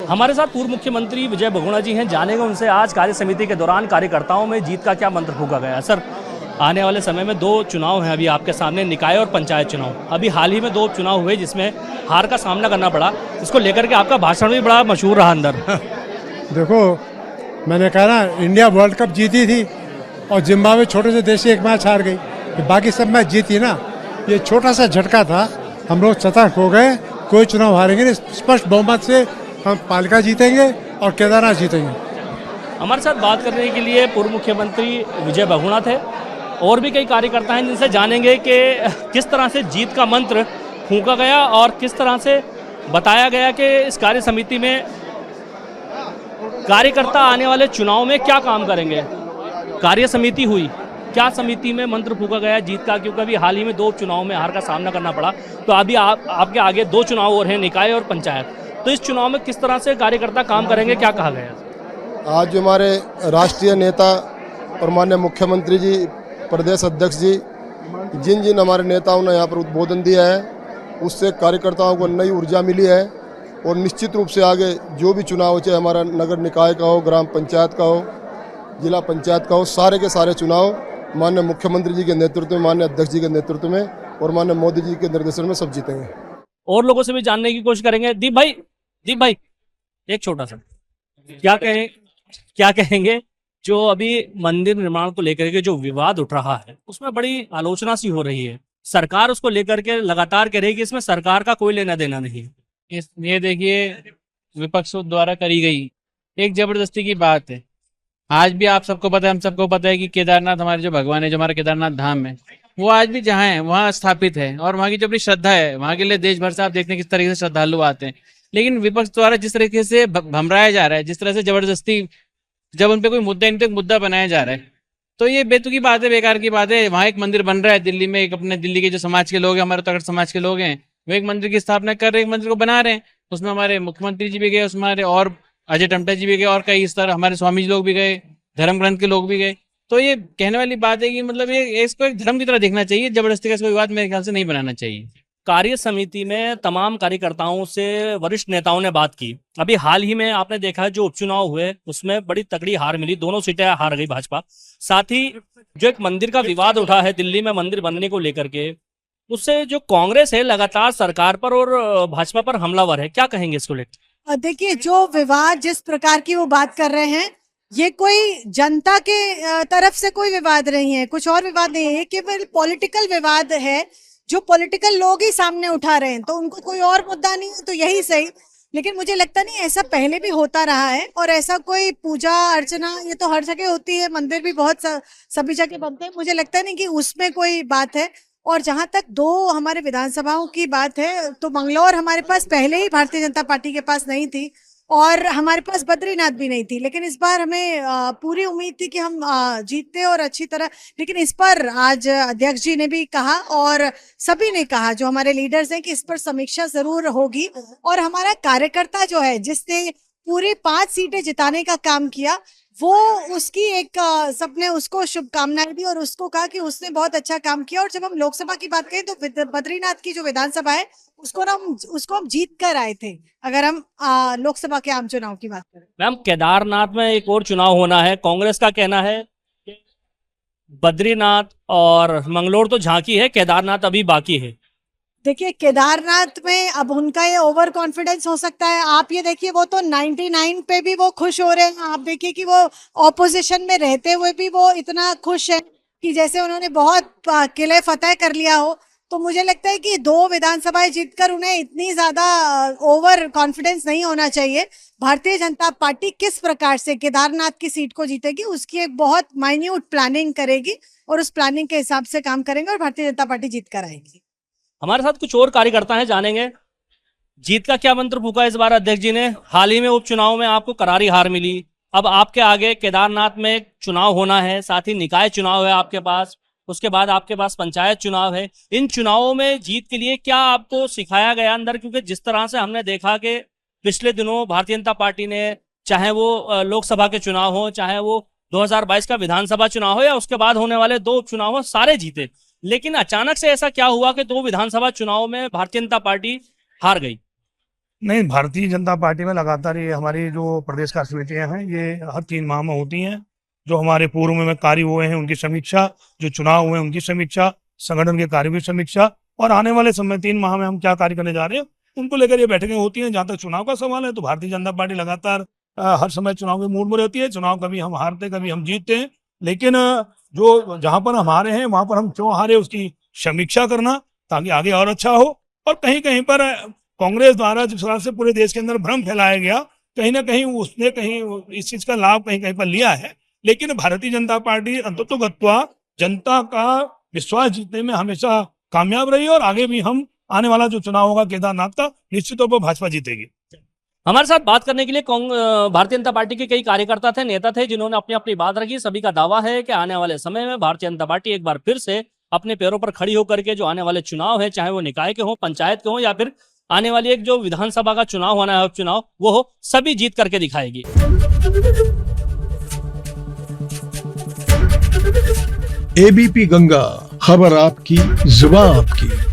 हमारे साथ पूर्व मुख्यमंत्री विजय बहुगुणा जी हैं, जानेंगे उनसे आज कार्य समिति के दौरान कार्यकर्ताओं में जीत का क्या मंत्र फूंका गया। सर, आने वाले समय में दो चुनाव हैं अभी आपके सामने, निकाय और पंचायत चुनाव। अभी हाल ही में दो चुनाव हुए जिसमें हार का सामना करना पड़ा, इसको लेकर के आपका भाषण भी बड़ा मशहूर रहा अंदर। देखो, मैंने कहा ना, इंडिया वर्ल्ड कप जीती थी और जिम्बाब्वे छोटे से देश से एक मैच हार गई, बाकी सब मैच जीती ना। ये छोटा सा झटका था, हम लोग सतर्क हो गए, कोई चुनाव हारेंगे नहीं, स्पष्ट बहुमत से हम पालिका जीतेंगे और केदारनाथ जीतेंगे। हमारे साथ बात करने के लिए पूर्व मुख्यमंत्री विजय बहुगुणा थे, और भी कई कार्यकर्ता हैं जिनसे जानेंगे कि किस तरह से जीत का मंत्र फूंका गया और किस तरह से बताया गया कि इस कार्य समिति में कार्यकर्ता आने वाले चुनाव में क्या काम करेंगे। कार्य समिति हुई, क्या समिति में मंत्र फूंका गया जीत का, क्योंकि अभी हाल ही में दो चुनाव में हार का सामना करना पड़ा। तो अभी आपके आगे दो चुनाव और हैं, निकाय और पंचायत। तो इस चुनाव में किस तरह से कार्यकर्ता काम करेंगे, क्या कहा गया? आज हमारे राष्ट्रीय नेता और माननीय मुख्यमंत्री जी, प्रदेश अध्यक्ष जी, जिन जिन हमारे नेताओं ने यहाँ पर उद्बोधन दिया है, उससे कार्यकर्ताओं को नई ऊर्जा मिली है। और निश्चित रूप से आगे जो भी चुनाव हो, चाहे हमारा नगर निकाय का हो, ग्राम पंचायत का हो, जिला पंचायत का हो, सारे के सारे चुनाव माननीय मुख्यमंत्री जी के नेतृत्व में, माननीय अध्यक्ष जी के नेतृत्व में और माननीय मोदी जी के निर्देशन में सब जीतेंगे। और लोगों से भी जानने की कोशिश करेंगे। दीप भाई एक छोटा सा क्या कहेंगे जो अभी मंदिर निर्माण को लेकर के जो विवाद उठ रहा है, उसमें बड़ी आलोचना सी हो रही है। सरकार उसको लेकर के लगातार कह रही है कि इसमें सरकार का कोई लेना देना नहीं। ये देखिए, विपक्ष द्वारा करी गई एक जबरदस्ती की बात है। आज भी आप सबको पता है, हम सबको पता है कि केदारनाथ हमारे जो भगवान है, जो हमारा केदारनाथ धाम है, वो आज भी जहाँ है वहाँ स्थापित है और वहाँ की जो अपनी श्रद्धा है, वहाँ के लिए देश भर से आप देखते हैं किस तरीके से श्रद्धालु आते हैं। लेकिन विपक्ष द्वारा जिस तरीके से भमराया जा रहा है, जिस तरह से जबरदस्ती जब उन पे कोई मुद्दा, इन पे मुद्दा बनाया जा रहा है, तो ये बेतुकी बात है, बेकार की बात है। वहाँ एक मंदिर बन रहा है दिल्ली में, एक अपने दिल्ली के जो समाज के लोग हैं, हमारे तगड़ समाज के लोग हैं, वो एक मंदिर की स्थापना कर रहे हैं, एक मंदिर को बना रहे हैं। उसमें हमारे मुख्यमंत्री जी भी गए, उसमें हमारे और अजय टमटा जी भी गए, और कई इस तरह हमारे स्वामी जी लोग भी गए, धर्म ग्रंथ के लोग भी गए। तो ये कहने वाली बात है कि मतलब ये इसको एक धर्म की तरह देखना चाहिए, जबरदस्ती का इसको विवाद मेरे ख्याल से नहीं बनाना चाहिए। कार्य समिति में तमाम कार्यकर्ताओं से वरिष्ठ नेताओं ने बात की। अभी हाल ही में आपने देखा है जो उपचुनाव हुए उसमें बड़ी तगड़ी हार मिली, दोनों सीटें हार गई भाजपा। साथ ही जो एक मंदिर का विवाद उठा है दिल्ली में मंदिर बनने को लेकर के, उससे जो कांग्रेस है लगातार सरकार पर और भाजपा पर हमलावर है। क्या कहेंगे इसको लेकर? देखिए, जो विवाद जिस प्रकार की वो बात कर रहे हैं, ये कोई जनता के तरफ से कोई विवाद नहीं है, कुछ और विवाद नहीं है, केवल पॉलिटिकल विवाद है जो पॉलिटिकल लोग ही सामने उठा रहे हैं। तो उनको कोई और मुद्दा नहीं है तो यही सही। लेकिन मुझे लगता नहीं, ऐसा पहले भी होता रहा है और ऐसा कोई पूजा अर्चना ये तो हर जगह होती है, मंदिर भी बहुत सभी जगह बनते हैं। मुझे लगता नहीं कि उसमें कोई बात है। और जहां तक दो हमारे विधानसभाओं की बात है, तो मंगलौर हमारे पास पहले ही भारतीय जनता पार्टी के पास नहीं थी और हमारे पास बद्रीनाथ भी नहीं थी। लेकिन इस बार हमें पूरी उम्मीद थी कि हम जीतते और अच्छी तरह। लेकिन इस पर आज अध्यक्ष जी ने भी कहा और सभी ने कहा, जो हमारे लीडर्स हैं, कि इस पर समीक्षा जरूर होगी। और हमारा कार्यकर्ता जो है, जिसने पूरी 5 सीटें जिताने का काम किया, वो उसकी एक सबने उसको शुभकामनाएं दी और उसको कहा कि उसने बहुत अच्छा काम किया। और जब हम लोकसभा की बात करें तो बद्रीनाथ की जो विधानसभा है उसको हम जीत कर आए थे, अगर हम लोकसभा के आम चुनाव की बात करें। मैम, केदारनाथ में एक और चुनाव होना है। कांग्रेस का कहना है कि बद्रीनाथ और मंगलौर तो झांकी है, केदारनाथ अभी बाकी है। देखिए, केदारनाथ में अब उनका ये ओवर कॉन्फिडेंस हो सकता है। आप ये देखिए, वो तो 99 पे भी वो खुश हो रहे हैं। आप देखिए कि वो ऑपोजिशन में रहते हुए भी वो इतना खुश है कि जैसे उन्होंने बहुत किले फतेह कर लिया हो। तो मुझे लगता है कि 2 विधानसभाएं जीतकर उन्हें इतनी ज्यादा ओवर कॉन्फिडेंस नहीं होना चाहिए। भारतीय जनता पार्टी किस प्रकार से केदारनाथ की सीट को जीतेगी, उसकी एक बहुत माइन्यूट प्लानिंग करेगी और उस प्लानिंग के हिसाब से काम करेंगे और भारतीय जनता पार्टी जीत कर आएगी। हमारे साथ कुछ और कार्यकर्ता हैं, जानेंगे जीत का क्या मंत्र फूंका इस बार अध्यक्ष जी ने। हाल ही में उपचुनाव में आपको करारी हार मिली, अब आपके आगे केदारनाथ में एक चुनाव होना है, साथ ही निकाय चुनाव है आपके पास, उसके बाद आपके पास पंचायत चुनाव है। इन चुनावों में जीत के लिए क्या आपको सिखाया गया अंदर? क्योंकि जिस तरह से हमने देखा कि पिछले दिनों भारतीय जनता पार्टी ने, चाहे वो लोकसभा के चुनाव हो, चाहे वो 2022 का विधानसभा चुनाव हो या उसके बाद होने वाले 2 उपचुनाव हो, सारे जीते। लेकिन अचानक से ऐसा क्या हुआ कि 2 विधानसभा चुनाव में भारतीय जनता पार्टी हार गई? नहीं, भारतीय जनता पार्टी में लगातार ये हमारी जो प्रदेश कार्य समितियां हैं ये हर 3 माह में होती हैं। जो हमारे पूर्व में कार्य हुए हैं उनकी समीक्षा, जो चुनाव हुए हैं उनकी समीक्षा, संगठन के कार्य की समीक्षा, और आने वाले समय 3 माह में हम क्या कार्य करने जा रहे हैं उनको लेकर ये बैठकें होती हैं। जहाँ तक चुनाव का सवाल है तो भारतीय जनता पार्टी लगातार हर समय चुनाव के मूड में रहती है। चुनाव कभी हम हारते कभी हम जीतते हैं, लेकिन जो जहाँ पर हम हारे हैं वहाँ पर हम क्यों हारे उसकी समीक्षा करना ताकि आगे और अच्छा हो। और कहीं कहीं पर कांग्रेस द्वारा जिस तरह से पूरे देश के अंदर भ्रम फैलाया गया, कहीं ना कहीं उसने कहीं इस चीज का लाभ कहीं कहीं पर लिया है। लेकिन भारतीय जनता पार्टी अंततोगत्वा जनता का विश्वास जीतने में हमेशा कामयाब रही और आगे भी हम आने वाला जो चुनाव होगा केदारनाथ का निश्चित तौर पर भाजपा जीतेगी। हमारे साथ बात करने के लिए भारतीय जनता पार्टी के कई कार्यकर्ता थे, नेता थे, जिन्होंने अपनी अपनी बात रखी। सभी का दावा है कि आने वाले समय में भारतीय जनता पार्टी एक बार फिर से अपने पैरों पर खड़ी होकर के जो आने वाले चुनाव है, चाहे वो निकाय के हो, पंचायत के हो, या फिर आने वाली एक जो विधानसभा का चुनाव होना है, उपचुनाव, वो हो, सभी जीत करके दिखाएगी। एबीपी गंगा, खबर आपकी, जुबान आपकी।